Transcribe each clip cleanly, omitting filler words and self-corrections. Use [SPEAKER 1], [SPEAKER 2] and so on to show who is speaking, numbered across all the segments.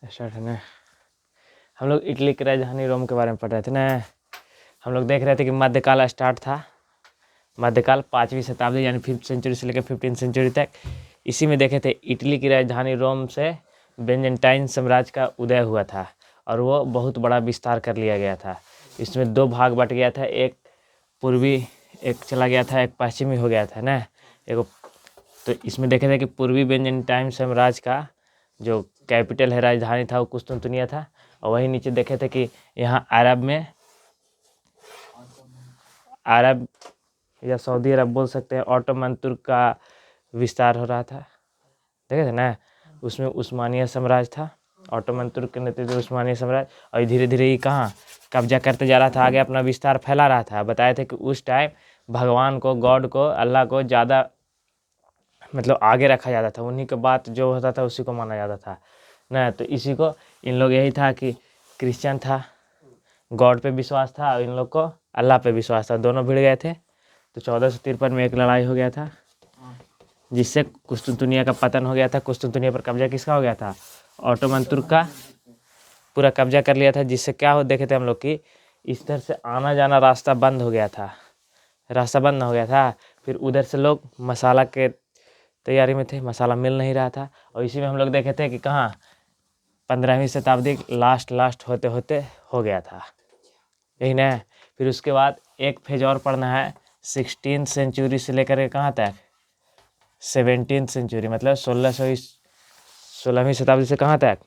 [SPEAKER 1] Start है ना। हम लोग इटली की राजधानी रोम के बारे में पढ़ रहे थे ना। हम लोग देख रहे थे कि मध्यकाल स्टार्ट था। मध्यकाल 5वीं शताब्दी यानी 5th सेंचुरी से लेकर 15th सेंचुरी तक। इसी में देखे थे इटली की राजधानी रोम से बेंजेंटाइन साम्राज्य का उदय हुआ था और वो बहुत बड़ा विस्तार कर लिया गया था। इसमें 2 भाग बट गया था, एक पूर्वी एक चला गया था, एक पश्चिमी हो गया था ना। एक तो इसमें देखे थे कि पूर्वी बेंजेंटाइन साम्राज्य का जो कैपिटल है, राजधानी था, वो कुस्तुनतुनिया था। और वही नीचे देखे थे कि यहाँ अरब या सऊदी अरब बोल सकते हैं, ऑटोमन तुर्क का विस्तार हो रहा था। देखे थे ना। उसमें उस्मानिया साम्राज्य था, ऑटोमन तुर्क के नेतृत्व उस्मानिया साम्राज्य। और धीरे धीरे ये कहाँ कब्जा करते जा रहा था, आगे अपना विस्तार फैला रहा था। बताए थे कि उस टाइम भगवान को, गॉड को, अल्लाह को ज़्यादा मतलब आगे रखा जाता था। उन्हीं के बात जो होता था उसी को माना जाता था ना। तो इसी को इन लोग यही था कि क्रिश्चियन था, गॉड पे विश्वास था, और इन लोग को अल्लाह पे विश्वास था। दोनों भिड़ गए थे। तो 1453 में एक लड़ाई हो गया था जिससे कुस्तुनतुनिया का पतन हो गया था। कुस्तुनतुनिया पर कब्जा किसका हो गया था? ऑटोमन तुर्क का पूरा कब्जा कर लिया था। जिससे क्या हो देखे थे हम लोग कि इस तरह से आना जाना रास्ता बंद हो गया था। रास्ता बंद हो गया था। फिर उधर से लोग मसाला के तैयारी में थे, मसाला मिल नहीं रहा था। और इसी में हम लोग देखे थे कि कहाँ 15वीं शताब्दी लास्ट होते होते हो गया था, यही ना। फिर उसके बाद एक फेज और पढ़ना है 16th सेंचुरी से लेकर के कहाँ तक 17th सेंचुरी, मतलब 16वीं शताब्दी से कहाँ तक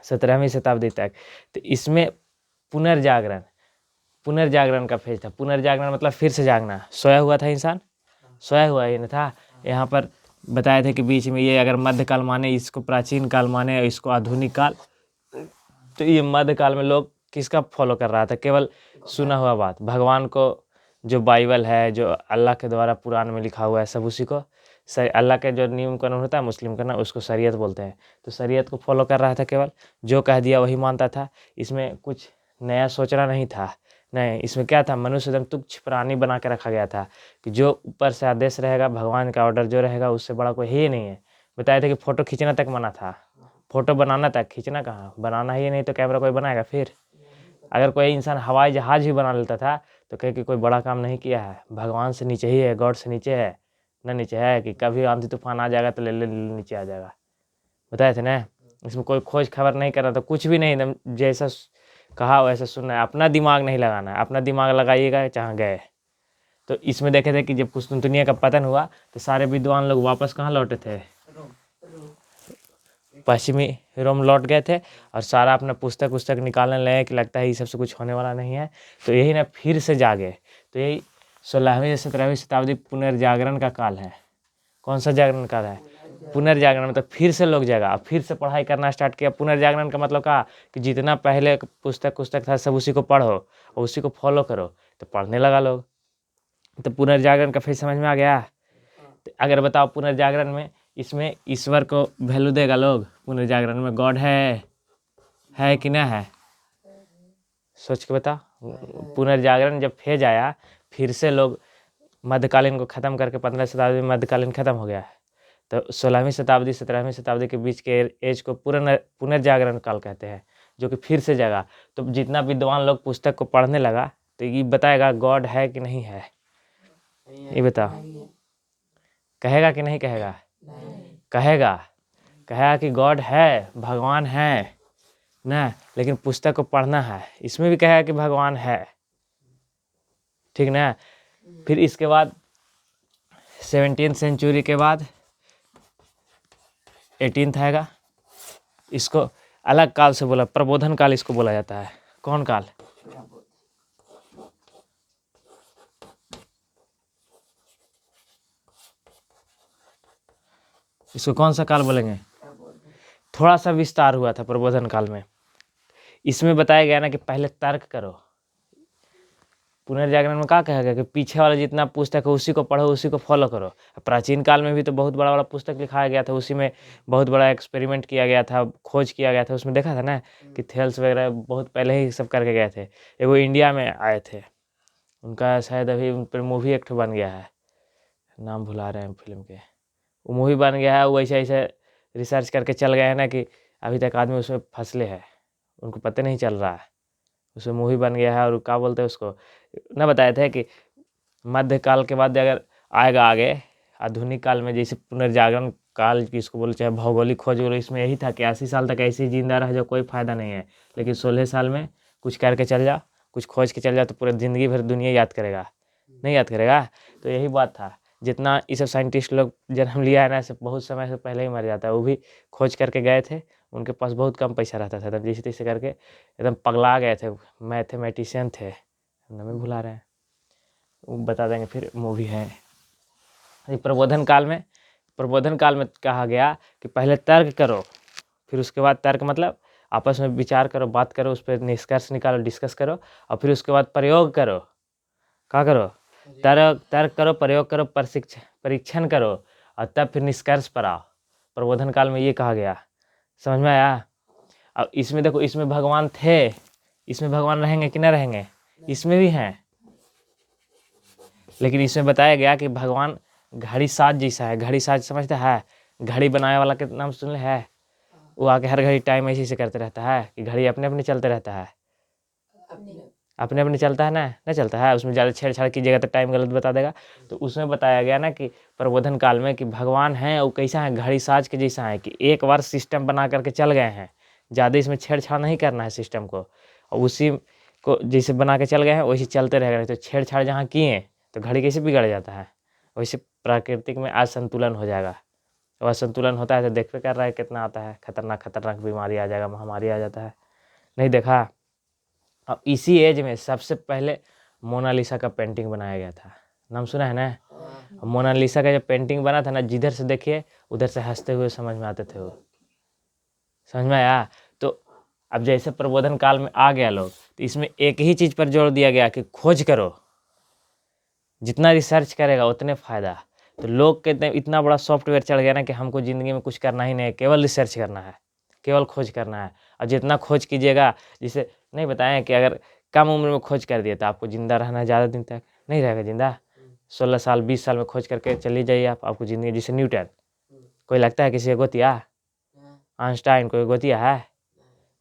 [SPEAKER 1] 17वीं शताब्दी तक। तो इसमें पुनर्जागरण का फेज था। पुनर्जागरण मतलब फिर से जागना। सोया हुआ था इंसान, सोया हुआ ही न था। यहाँ पर बताए थे कि बीच में ये अगर मध्यकाल माने, इसको प्राचीन काल माने, इसको आधुनिक काल, तो ये मध्यकाल में लोग किसका फॉलो कर रहा था? केवल सुना हुआ बात। भगवान को जो बाइबल है, जो अल्लाह के द्वारा कुरान में लिखा हुआ है, सब उसी को अल्लाह के जो नियम कानून होता है मुस्लिम का ना, उसको शरीयत बोलते हैं। तो शरीयत को फॉलो कर रहा था, केवल जो कह दिया वही मानता था। इसमें कुछ नया सोचना नहीं था। नहीं, इसमें क्या था, मनुष्य एकदम तुच्छ प्राणी बना के रखा गया था कि जो ऊपर से आदेश रहेगा, भगवान का ऑर्डर जो रहेगा, उससे बड़ा कोई ही नहीं है। बताया था कि फ़ोटो खींचना तक मना था। फ़ोटो बनाना तक, खींचना कहाँ, बनाना ही नहीं तो कैमरा कोई बनाएगा? फिर अगर कोई इंसान हवाई जहाज़ भी बना लेता था तो कहे कि कोई बड़ा काम नहीं किया है, भगवान से नीचे ही है, गॉड से नीचे है ना। नीचे है कि कभी आंधी तूफान आ जाएगा तो ले नीचे आ जाएगा। बताए थे ना। इसमें कोई खोज खबर नहीं कर रहा था, कुछ भी नहीं, एकदम जैसा कहा वैसा सुनना है। अपना दिमाग नहीं लगाना है, अपना दिमाग लगाइएगा जहाँ गए। तो इसमें देखे थे कि जब कुस्तुनतुनिया का पतन हुआ तो सारे विद्वान लोग वापस कहाँ लौटे थे? पश्चिमी रोम लौट गए थे। और सारा अपना पुस्तक निकालने लगे कि लगता है ये सबसे कुछ होने वाला नहीं है। तो यही ना फिर से जागे। तो यही 16वीं 17वीं शताब्दी पुनर्जागरण का काल है। कौन सा जागरण काल है? पुनर्जागरण। मतलब फिर से लोग जागा, फिर से पढ़ाई करना स्टार्ट किया। पुनर्जागरण का मतलब कहा कि जितना पहले पुस्तक था सब उसी को पढ़ो और उसी को फॉलो करो। तो पढ़ने लगा लोग। तो पुनर्जागरण का फिर समझ में आ गया। तो अगर बताओ पुनर्जागरण में इसमें ईश्वर को वैल्यू देगा लोग? पुनर्जागरण में गॉड है कि ना है? सोच के बताओ। पुनर्जागरण जब फेज आया, फिर से लोग मध्यकालीन को ख़त्म करके 15वीं शताब्दी में मध्यकालीन ख़त्म हो गया है। तो 16वीं शताब्दी 17वीं शताब्दी के बीच के एज को पुनर्जागरण काल कहते हैं, जो कि फिर से जगा। तो जितना विद्वान लोग पुस्तक को पढ़ने लगा तो ये बताएगा गॉड है कि नहीं है। ये बताओ, कहेगा कि नहीं कहेगा? कहेगा कि गॉड है, भगवान है ना, लेकिन पुस्तक को पढ़ना है। इसमें भी कहेगा कि भगवान है, ठीक ना। फिर इसके बाद 17th सेंचुरी के बाद 18th आएगा। इसको अलग काल से बोला, प्रबोधन काल इसको बोला जाता है। कौन काल? इसको कौन सा काल बोलेंगे? थोड़ा सा विस्तार हुआ था प्रबोधन काल में। इसमें बताया गया ना कि पहले तर्क करो। पुनर्जागरण में क्या कहा गया कि पीछे वाला जितना पुस्तक है उसी को पढ़ो, उसी को फॉलो करो। प्राचीन काल में भी तो बहुत बड़ा पुस्तक लिखाया गया था, उसी में बहुत बड़ा एक्सपेरिमेंट किया गया था, खोज किया गया था। उसमें देखा था ना कि थेल्स वगैरह बहुत पहले ही सब करके गए थे। वो इंडिया में आए थे, उनका शायद अभी उन पर मूवी एक बन गया है, नाम भुला रहे हैं फिल्म के। वो मूवी बन गया है। वो ऐसे ऐसे रिसर्च करके चल गए हैं ना कि अभी तक आदमी उसमें फंसले है, उनको पता नहीं चल रहा है। उसमें मूवी बन गया है और क्या बोलते हैं उसको, ना बताए थे कि मध्यकाल के बाद अगर आएगा आगे आधुनिक काल में, जैसे पुनर्जागरण काल जिसको बोले, चाहे भौगोलिक खोज बोले, इसमें यही था कि 80 साल तक ऐसे ही जिंदा रह जाओ, कोई फ़ायदा नहीं है। लेकिन 16 साल में कुछ करके चल जा, कुछ खोज के चल जा, तो पूरा ज़िंदगी भर दुनिया याद करेगा, नहीं याद करेगा। तो यही बात था, जितना ये सब साइंटिस्ट लोग जन्म लिया है ना, सब बहुत समय से पहले ही मर जाता है। वो भी खोज करके गए थे, उनके पास बहुत कम पैसा रहता था, तब जैसे तैसे करके एकदम पगला गए थे। मैथमेटिशियन थे, नाम ही भुला रहे हैं, वो बता देंगे फिर। मूवी है प्रबोधन काल में कहा गया कि पहले तर्क करो, फिर उसके बाद तर्क मतलब आपस में विचार करो, बात करो, उस पर निष्कर्ष निकालो, डिस्कस करो, और फिर उसके बाद प्रयोग करो। क्या करो? तर्क करो, प्रयोग करो, परीक्षण करो, और तब फिर निष्कर्ष पर आओ। प्रबोधन काल में ये कहा गया, समझ में आया? अब इसमें देखो, इसमें भगवान थे, इसमें भगवान रहेंगे कि न रहेंगे? इसमें भी हैं, लेकिन इसमें बताया गया कि भगवान घड़ी साज जैसा है। घड़ी साज समझता है? घड़ी बनाने वाला के नाम सुन ले है? वो आके हर घड़ी टाइम ऐसे करते रहता है कि घड़ी अपने अपने चलते रहता है, अपने अपने चलता है ना, नहीं चलता है। उसमें ज़्यादा छेड़छाड़ कीजिएगा तो टाइम गलत बता देगा। तो उसमें बताया गया ना कि प्रबोधन काल में कि भगवान हैं, वो कैसा है, घड़ी साज के जैसा है, कि एक बार सिस्टम बना करके चल गए हैं, ज़्यादा इसमें छेड़छाड़ नहीं करना है सिस्टम को, और उसी को जैसे बना के चल गए हैं वैसे चलते रहेगा। नहीं तो छेड़छाड़ जहाँ किए तो घड़ी कैसे बिगड़ जाता है, वैसे प्राकृतिक में असंतुलन हो जाएगा। तो असंतुलन होता है तो देखते कर रहा है कितना आता है, खतरनाक खतरनाक बीमारी आ जाएगा, महामारी आ जाता है, नहीं देखा? अब इसी एज में सबसे पहले मोनालिसा का पेंटिंग बनाया गया था, नाम सुना है ना? मोनालिसा का जब पेंटिंग बना था ना, जिधर से देखिए उधर से हंसते हुए समझ में आते थे वो, समझ में आया? तो अब जैसे प्रबोधन काल में आ गया लोग, तो इसमें एक ही चीज़ पर जोर दिया गया कि खोज करो, जितना रिसर्च करेगा उतने फ़ायदा। तो लोग कहते हैं इतना बड़ा सॉफ्टवेयर चढ़ गया ना कि हमको ज़िंदगी में कुछ करना ही नहीं है, केवल रिसर्च करना है, केवल खोज करना है। और जितना खोज कीजिएगा, जिसे नहीं बताएं कि अगर कम उम्र में खोज कर दिए तो आपको ज़िंदा रहना है, ज़्यादा दिन तक नहीं रहेगा ज़िंदा। 16 साल 20 साल में खोज करके चली जाइए आप, आपको ज़िंदगी, जैसे न्यूटन, कोई लगता है किसी का गोतिया? आइंस्टाइन कोई गोतिया है?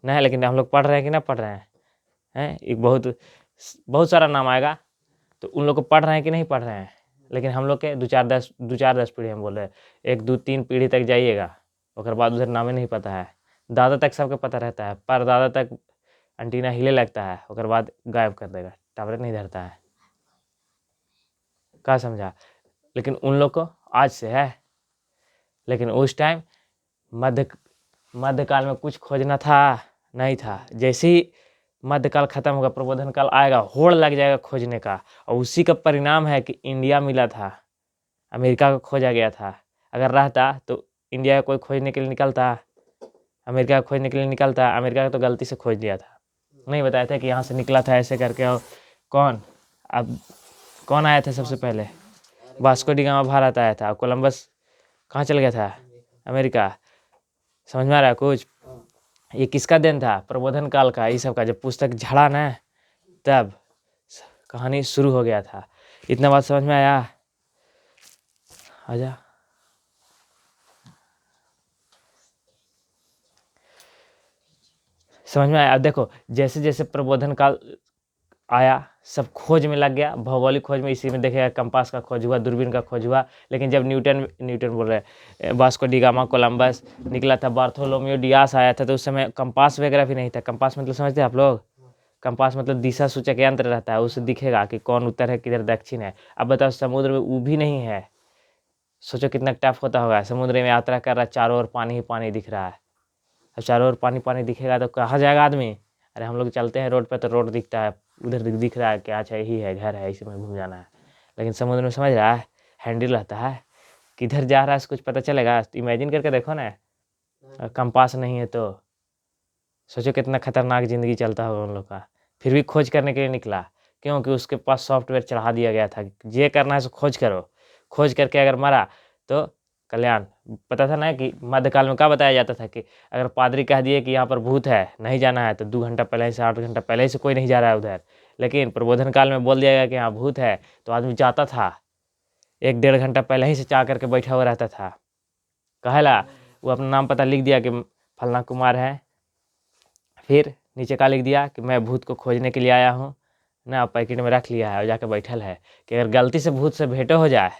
[SPEAKER 1] नहीं, लेकिन हम लोग पढ़ रहे हैं कि ना पढ़ रहे हैं? एक बहुत सारा नाम आएगा, तो उन लोग को पढ़ रहे हैं कि नहीं पढ़ रहे हैं? लेकिन हम लोग के दो चार दस पीढ़ी हम बोल रहे हैं, 1 2 3 पीढ़ी तक जाइएगा, उसके बाद उधर नामे नहीं पता है। दादा तक सबके पता रहता है, पर दादा तक एंटीना हिले लगता है, उसके बाद गायब कर देगा, टावर नहीं धरता है। क्या समझा? लेकिन उन लोग को आज से है, लेकिन उस टाइम मध्यकाल में कुछ खोजना था नहीं था। जैसे ही मध्यकाल खत्म होगा, प्रबोधन काल आएगा, होड़ लग जाएगा खोजने का, और उसी का परिणाम है कि इंडिया मिला था, अमेरिका को खोजा गया था। अगर रहता तो इंडिया का कोई खोजने के लिए निकलता, अमेरिका को खोजने के लिए निकलता? अमेरिका का तो गलती से खोज लिया था, नहीं बताया था कि यहाँ से निकला था ऐसे करके। और अब कौन आया था सबसे पहले? वास्को डी गामा भारत आया था, कोलंबस कहाँ चल गया था? अमेरिका। समझ में आ रहा है कुछ? ये किसका देन था? प्रबोधन काल का, ये सब का। जब पुस्तक झड़ा ना, तब कहानी शुरू हो गया था। इतना बात समझ में आया? आजा। समझ में आया? अब देखो, जैसे जैसे प्रबोधन काल आया, सब खोज में लग गया, भौगोलिक खोज में। इसी में देखेगा कंपास का खोज हुआ, दूरबीन का खोज हुआ। लेकिन जब न्यूटन बोल रहे, वास्को डी गामा, कोलंबस निकला था, बार्थोलोमेयो डियास आया था, तो उस समय कंपास वगैरह भी नहीं था। कंपास मतलब समझते हैं आप लोग? कंपास मतलब दिशा सूचक यंत्र रहता है, उससे दिखेगा कि कौन उत्तर है, किधर दक्षिण है। अब बताओ, समुद्र में वो भी नहीं है, सोचो कितना टफ होता होगा। समुद्र में यात्रा कर रहा है, चारों ओर पानी ही पानी दिख रहा है। अब चारों ओर पानी पानी दिखेगा तो कहाँ जाएगा आदमी? अरे हम लोग चलते हैं रोड पे तो रोड दिखता है, उधर दिख रहा है कि अच्छा यही है, घर है, इसी में घूम जाना है। लेकिन समुद्र में समझ रहा है, हैंडल रहता है, किधर जा रहा है कुछ पता चलेगा? इमेजिन करके देखो ना, कंपास नहीं है तो सोचो कितना खतरनाक ज़िंदगी चलता होगा उन लोग का। फिर भी खोज करने के लिए निकला, क्योंकि उसके पास सॉफ्टवेयर चढ़ा दिया गया था, ये करना है सो खोज करो। खोज करके अगर मरा तो कल्याण। पता था ना कि मध्यकाल में क्या बताया जाता था कि अगर पादरी कह दिए कि यहाँ पर भूत है, नहीं जाना है, तो 2 घंटा पहले से 8 घंटा पहले से कोई नहीं जा रहा है उधर। लेकिन प्रबोधन काल में बोल दिया गया कि यहाँ भूत है, तो आदमी जाता था, 1 डेढ़ घंटा पहले ही से चाह करके बैठा हुआ रहता था। कहेला वो अपना नाम पता लिख दिया कि फलना कुमार है। फिर नीचे का लिख दिया कि मैं भूत को खोजने के लिए आया हूँ ना, पैकेट में रख लिया है और जाके बैठल है कि अगर गलती से भूत से भेंट हो जाए,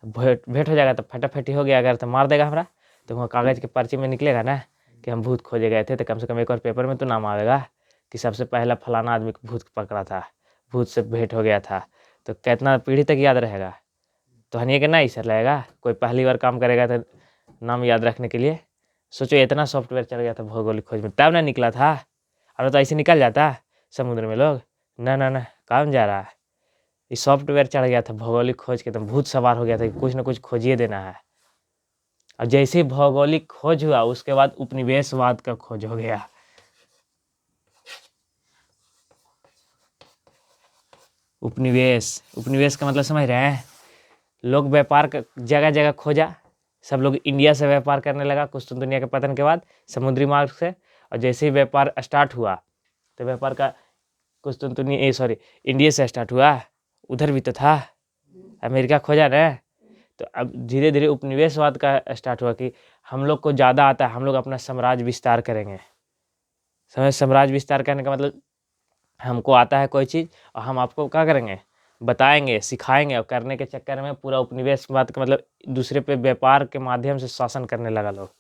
[SPEAKER 1] भेंट हो जाएगा तो फटाफटी हो गया, अगर तो मार देगा हमरा, तो वहाँ कागज़ के पर्ची में निकलेगा ना कि हम भूत खोजे गए थे, तो कम से कम एक और पेपर में तो नाम आएगा कि सबसे पहला फलाना आदमी को भूत पकड़ा था, भूत से भेंट हो गया था। तो कितना पीढ़ी तक याद रहेगा। तो हनिए के ना ऐसा रहेगा, कोई पहली बार काम करेगा तो नाम याद रखने के लिए। सोचो इतना सॉफ्टवेयर चल गया था भौगोलिक खोज में, तब ना निकला था। और तो ऐसे निकल जाता समुद्र में लोग, ना ना ना, काम जा रहा है। ये सॉफ्टवेयर चढ़ गया था भौगोलिक खोज के, तो भूत सवार हो गया था कि कुछ ना कुछ खोजिए देना है। और जैसे ही भौगोलिक खोज हुआ उसके बाद उपनिवेशवाद का खोज हो गया। उपनिवेश का मतलब समझ रहे हैं। लोग व्यापार जगह जगह खोजा, सब लोग इंडिया से व्यापार करने लगा कुस्तुनतुनिया के पतन के बाद समुद्री मार्ग से। और जैसे ही व्यापार स्टार्ट हुआ तो व्यापार का इंडिया से स्टार्ट हुआ, उधर भी तो था, अमेरिका खोजा ना। तो अब धीरे धीरे उपनिवेशवाद का स्टार्ट हुआ कि हम लोग को ज़्यादा आता है, हम लोग अपना साम्राज्य विस्तार करेंगे। साम्राज्य विस्तार करने का मतलब हमको आता है कोई चीज़ और हम आपको क्या करेंगे, बताएंगे, सिखाएंगे, और करने के चक्कर में पूरा उपनिवेशवाद का मतलब दूसरे पे व्यापार के माध्यम से शासन करने लगा लोग।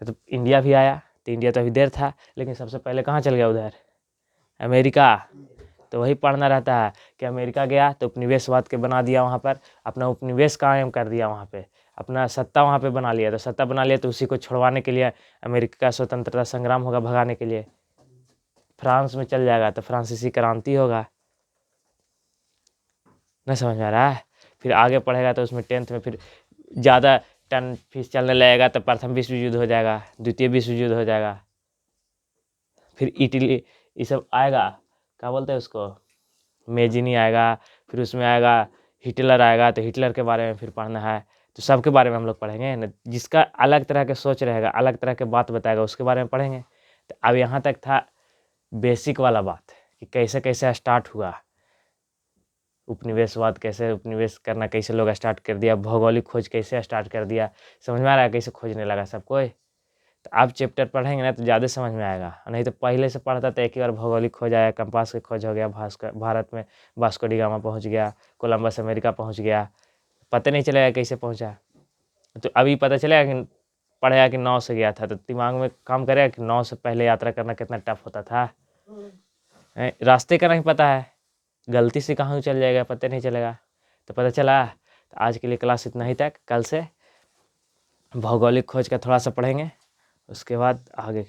[SPEAKER 1] तो इंडिया भी आया, तो इंडिया तो अभी देर था, लेकिन सबसे पहले कहाँ चल गया उधर, अमेरिका। तो वही पढ़ना रहता है कि अमेरिका गया तो उपनिवेशवाद के बना दिया, वहाँ पर अपना उपनिवेश कायम कर दिया, वहाँ पे अपना सत्ता वहाँ पे बना लिया। तो सत्ता बना लिया तो उसी को छुड़वाने के लिए अमेरिका का स्वतंत्रता संग्राम होगा, भगाने के लिए। फ्रांस में चल जाएगा तो फ्रांसीसी क्रांति होगा। नहीं समझ में आ रहा है। फिर आगे पढ़ेगा तो उसमें 10th में फिर ज़्यादा टन फीस चलने लगेगा तो प्रथम विश्व युद्ध हो जाएगा, द्वितीय विश्व युद्ध हो जाएगा। फिर इटली ये सब आएगा, क्या बोलते हैं उसको, मेजिनी आएगा। फिर उसमें आएगा हिटलर आएगा, तो हिटलर के बारे में फिर पढ़ना है। तो सबके बारे में हम लोग पढ़ेंगे न, जिसका अलग तरह के सोच रहेगा, अलग तरह के बात बताएगा, उसके बारे में पढ़ेंगे। तो अब यहाँ तक था बेसिक वाला बात कि कैसे कैसे स्टार्ट हुआ उपनिवेशवाद, कैसे उपनिवेश करना कैसे लोग स्टार्ट कर दिया, भौगोलिक खोज कैसे स्टार्ट कर दिया। समझ में आ रहा है कैसे खोजने लगा सब कोई। तो आप चैप्टर पढ़ेंगे ना तो ज़्यादा समझ में आएगा, नहीं तो पहले से पढ़ता तो एक ही बार भौगोलिक खोज आया, कंपास की खोज हो गया, भारत में वास्को डी गामा पहुँच गया, कोलंबस अमेरिका पहुँच गया, पता नहीं चलेगा कैसे पहुँचा। तो अभी पता चलेगा कि पढ़ेगा कि 9 से गया था, तो दिमाग में काम करेगा कि 9 से पहले यात्रा करना कितना टफ होता था। रास्ते का नहीं पता है, गलती से कहाँ चल जाएगा पता नहीं चलेगा। तो पता चला। तो आज के लिए क्लास इतना ही तक, कल से भौगोलिक खोज का थोड़ा सा पढ़ेंगे, उसके बाद आगे